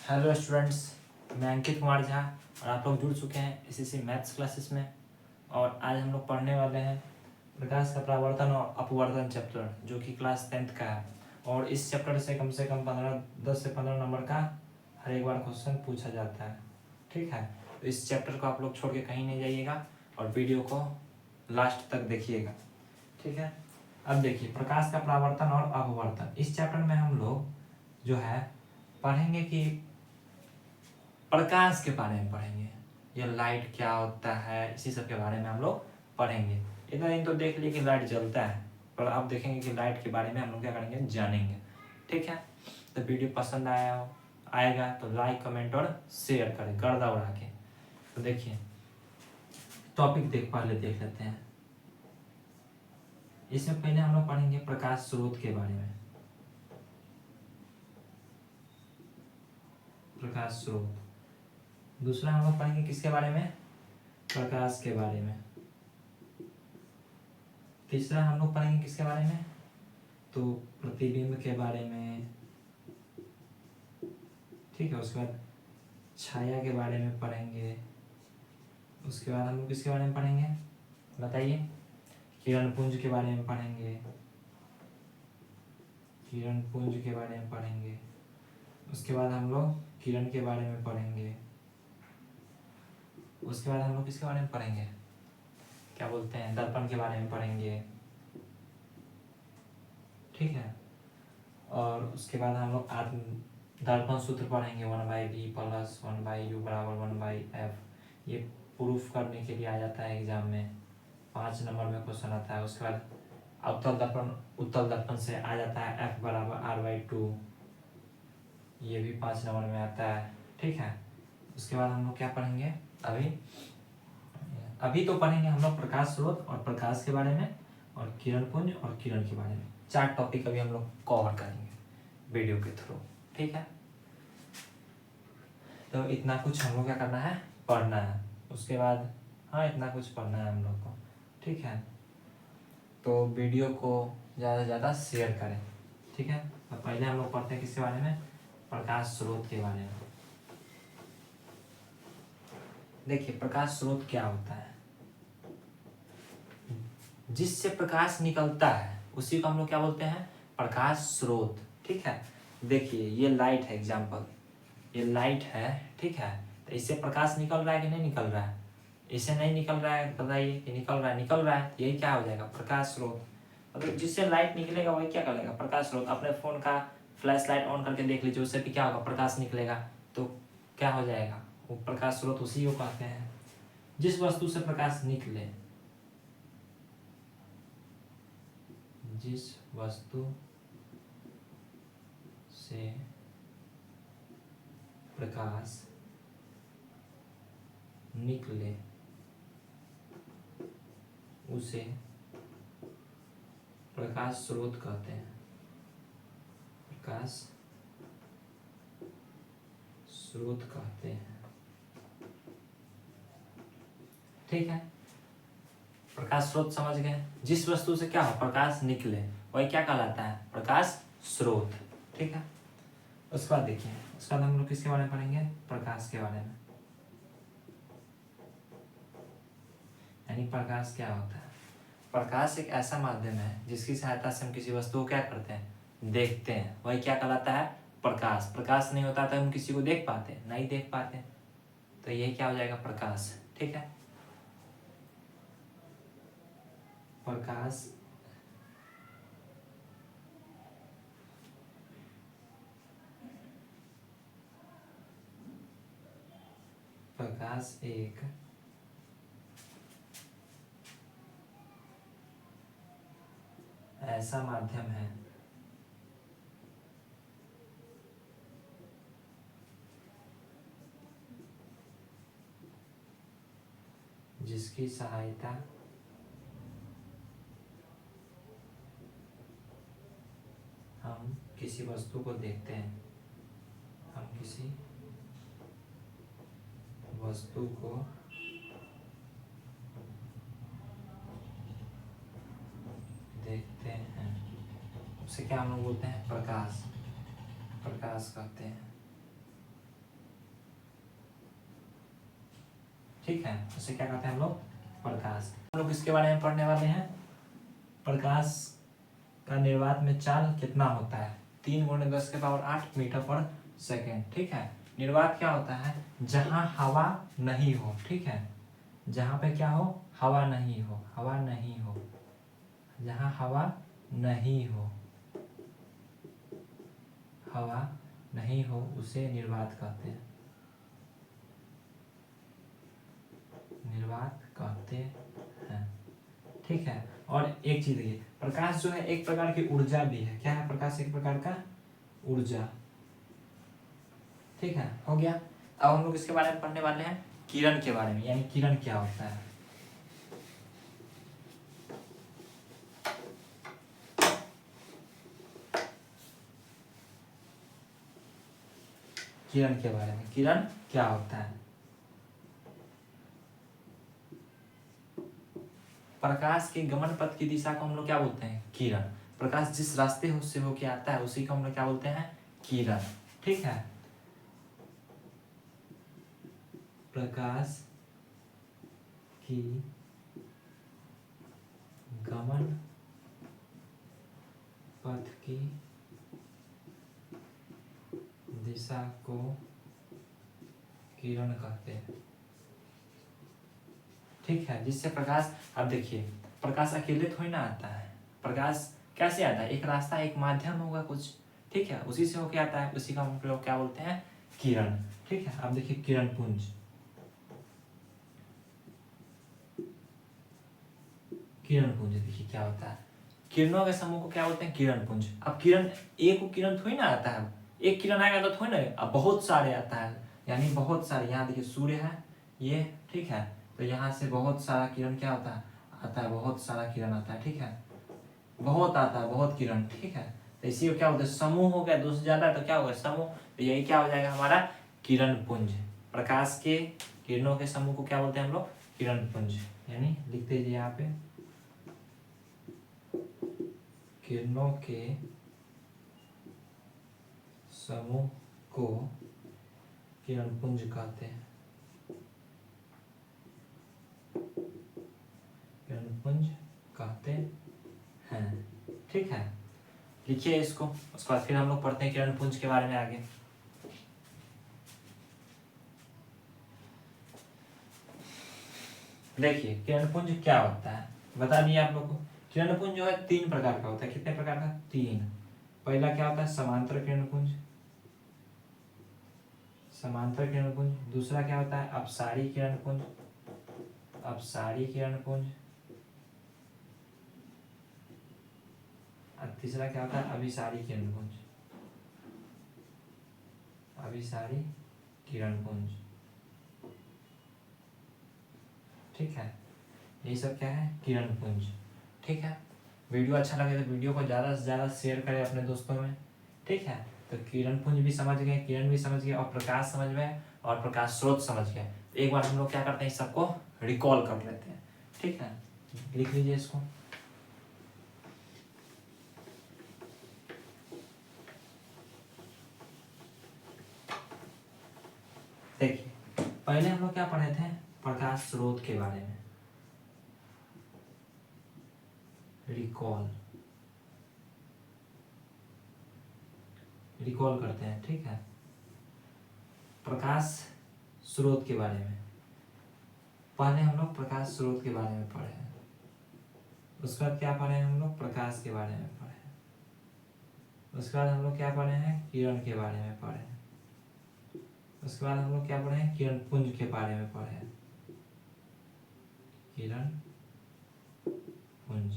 Hello students, मैं अंकित कुमार झा और आप लोग जुड़ चुके हैं एसएससी मैथ्स क्लासेस में। और आज हम लोग पढ़ने वाले हैं प्रकाश का परावर्तन और अपवर्तन चैप्टर, जो कि क्लास 10th का है। और इस चैप्टर से कम 10 से 15 नंबर का हर एक बार क्वेश्चन पूछा जाता है। ठीक है, तो इस चैप्टर को आप लोग छोड़ के कहीं नहीं जाइएगा और वीडियो को लास्ट तक देखिएगा। ठीक है, अब देखिए प्रकाश का परावर्तन और अपवर्तन। इस चैप्टर में हम लोग जो है पढ़ेंगे कि प्रकाश के बारे में पढ़ेंगे, ये लाइट क्या होता है, इसी सब के बारे में हम लोग पढ़ेंगे। इतना दिन तो देख लिए कि लाइट जलता है, पर अब देखेंगे कि लाइट के बारे में हम लोग क्या करेंगे, जानेंगे। ठीक है, तो वीडियो पसंद आएगा तो लाइक कमेंट और शेयर करें गर्दा उड़ा के। तो देखिए टॉपिक पहले देख लेते हैं। इसमें पहले हम लोग पढ़ेंगे प्रकाश स्रोत के बारे में। प्रकाश स्रोत। दूसरा हम लोग पढ़ेंगे किसके बारे में, प्रकाश के बारे में। तीसरा हम लोग पढ़ेंगे किसके बारे में, तो प्रतिबिंब के बारे में। ठीक है, उसके बाद छाया के बारे में पढ़ेंगे। उसके बाद हम लोग किसके बारे में पढ़ेंगे बताइए, किरण पुंज के बारे में पढ़ेंगे। किरण पुंज के बारे में पढ़ेंगे। उसके बाद हम लोग किरण के बारे में पढ़ेंगे। उसके बाद हम लोग किसके बारे में पढ़ेंगे, क्या बोलते हैं, दर्पण के बारे में पढ़ेंगे। ठीक है, और उसके बाद हम लोग दर्पण सूत्र पढ़ेंगे 1/v प्लस 1/u बराबर 1/f। ये प्रूफ करने के लिए आ जाता है एग्जाम में, 5 नंबर में क्वेश्चन आता है। उसके बाद उत्तल दर्पण से आ जाता है f बराबर r/2, ये भी 5 नंबर में आता है। ठीक है, उसके बाद हम लोग क्या पढ़ेंगे, अभी तो पढ़ेंगे हम लोग प्रकाश स्रोत और प्रकाश के बारे में, और किरण पुंज और किरण के बारे में। 4 टॉपिक अभी हम लोग कवर करेंगे वीडियो के थ्रू। ठीक है, तो इतना कुछ हम लोग क्या करना है, पढ़ना है। उसके बाद इतना कुछ पढ़ना है हम लोग को। ठीक है, तो वीडियो को ज़्यादा से ज़्यादा शेयर करें। ठीक है, तो पहले हम लोग पढ़ते हैं किसके बारे में, प्रकाश स्रोत के बारे में। देखिए प्रकाश स्रोत क्या होता है, जिससे प्रकाश निकलता है उसी को हम लोग क्या बोलते हैं, प्रकाश स्रोत। ठीक है, देखिए ये लाइट है, एग्जाम्पल ये लाइट है। ठीक है, तो इससे प्रकाश निकल रहा है कि नहीं निकल रहा है, इससे नहीं निकल रहा है, बताइए कि निकल रहा है, निकल रहा है, यही क्या हो जाएगा, प्रकाश स्रोत। मतलब जिससे लाइट निकलेगा वही क्या करेगा, प्रकाश स्रोत। अपने फोन का फ्लैश लाइट ऑन करके देख लीजिए, उससे भी क्या होगा, प्रकाश निकलेगा। तो क्या हो जाएगा, वो प्रकाश स्रोत उसी को कहते हैं। जिस वस्तु से प्रकाश निकले, जिस वस्तु से प्रकाश निकले उसे प्रकाश स्रोत कहते हैं। प्रकाश स्रोत कहते हैं। ठीक है, प्रकाश स्रोत समझ गए। जिस वस्तु से क्या हो, प्रकाश निकले, वही क्या कहलाता है, प्रकाश स्रोत। ठीक है, उसके बाद देखिए, उसके बाद हम लोग किसके बारे में पढ़ेंगे, प्रकाश के बारे में। यानी प्रकाश क्या होता है। प्रकाश एक ऐसा माध्यम है जिसकी सहायता से हम किसी वस्तु को क्या करते हैं, देखते हैं, वही क्या कहलाता है, प्रकाश। प्रकाश नहीं होता तो हम किसी को देख पाते, नहीं देख पाते, तो यही क्या हो जाएगा, प्रकाश। ठीक है, प्रकाश प्रकाश एक ऐसा माध्यम है जिसकी सहायता हम किसी वस्तु को देखते हैं, हम किसी वस्तु को देखते हैं, उसे क्या हम लोग बोलते हैं, प्रकाश। प्रकाश कहते हैं। ठीक है, उसे क्या कहते हैं हम लोग? प्रकाश। हम लोग इसके बारे में पढ़ने वाले हैं, प्रकाश का निर्वात में चाल कितना होता है? 3 × 10⁸ मीटर पर सेकेंड। ठीक है, निर्वात क्या होता है? जहां हवा नहीं हो। ठीक है, जहां पे क्या हो? हवा नहीं हो, हवा नहीं हो, जहां हवा नहीं हो, हवा नहीं हो उसे निर्वात कहते हैं, निर्वात कहते हैं। ठीक है, और एक चीज देखिए, प्रकाश जो है एक प्रकार की ऊर्जा भी है। क्या है प्रकाश? एक प्रकार का ऊर्जा। ठीक है, हो गया। अब हम लोग इसके बारे में पढ़ने वाले हैं किरण के बारे में, यानी किरण क्या होता है। किरण के बारे में, किरण क्या होता है? प्रकाश के गमन पथ की दिशा को हम लोग क्या बोलते हैं? किरण। प्रकाश जिस रास्ते से होके आता है उसी को हम लोग क्या बोलते हैं? किरण। ठीक है, प्रकाश की गमन पथ की दिशा को किरण कहते हैं। ठीक है, जिससे प्रकाश, अब देखिए प्रकाश अकेले थोड़ी ना आता है, प्रकाश कैसे आता है? एक रास्ता, एक माध्यम होगा कुछ। ठीक है, उसी से होके आता है, उसी का हम लोग क्या बोलते हैं? किरण। ठीक है, अब देखिए किरण पुंज, किरण पुंज देखिए क्या होता है? किरणों के समूह को क्या बोलते हैं? किरण पुंज। अब किरण, एक को किरण थोड़ी ना आता है, एक किरण आएगा तो थोड़ी ना, अब बहुत सारे आता है, यानी बहुत सारे। यहाँ देखिए सूर्य है ये, ठीक है, तो यहाँ से बहुत सारा किरण क्या होता है? आता है, बहुत सारा किरण आता है। ठीक है, बहुत आता है, बहुत किरण। ठीक है, तो इसी को क्या बोलते हैं? समूह हो गया, दो से ज्यादा तो क्या होगा? समूह। तो यही क्या हो जाएगा हमारा? किरण पुंज। प्रकाश के किरणों के समूह को क्या बोलते हैं हम लोग? किरण पुंज। यानी लिख दीजिए यहाँ पे, किरणों के समूह को किरणपुंज कहते हैं, किरणपुंज कहते हैं। ठीक है, लिखिए इसको, उसके बाद फिर हम लोग पढ़ते हैं किरणपुंज के बारे में आगे। देखिए किरणपुंज क्या होता है, बता दिए आप लोग को। किरणपुंज जो है 3 प्रकार का होता है। कितने प्रकार का? 3। पहला क्या होता है? समांतर किरणपुंज, समांतर किरणपुंज। दूसरा क्या होता है? अपसारी किरणपुंज, अपसारी किरणपुंज। और तीसरा क्या होता है? अभिसारी किरणपुंज, अभिसारी किरणपुंज। ठीक है, ये सब क्या है? किरणपुंज। ठीक है, वीडियो अच्छा लगे तो वीडियो को ज़्यादा से ज़्यादा शेयर करें अपने दोस्तों में। ठीक है, तो किरणपुंज भी समझ गए, किरण भी समझ गए, और प्रकाश समझ गए, और प्रकाश स्रोत समझ गए। तो एक बार हम लोग क्या करते हैं, इस सबको रिकॉल कर लेते हैं। ठीक है, लिख लीजिए इसको। देखिए पहले हम लोग क्या पढ़े थे? प्रकाश स्रोत के बारे में, रिकॉल, रिकॉल करते हैं। ठीक है, प्रकाश स्रोत के बारे में पहले हम लोग प्रकाश स्रोत के बारे में पढ़े हैं। उसके बाद क्या पढ़े हैं हम लोग? प्रकाश के बारे में पढ़े हैं। उसके बाद हम लोग क्या पढ़े हैं? किरण के बारे में पढ़े हैं। उसके बाद हम लोग क्या पढ़े हैं? किरण पुंज के बारे में पढ़े हैं, किरण पुंज।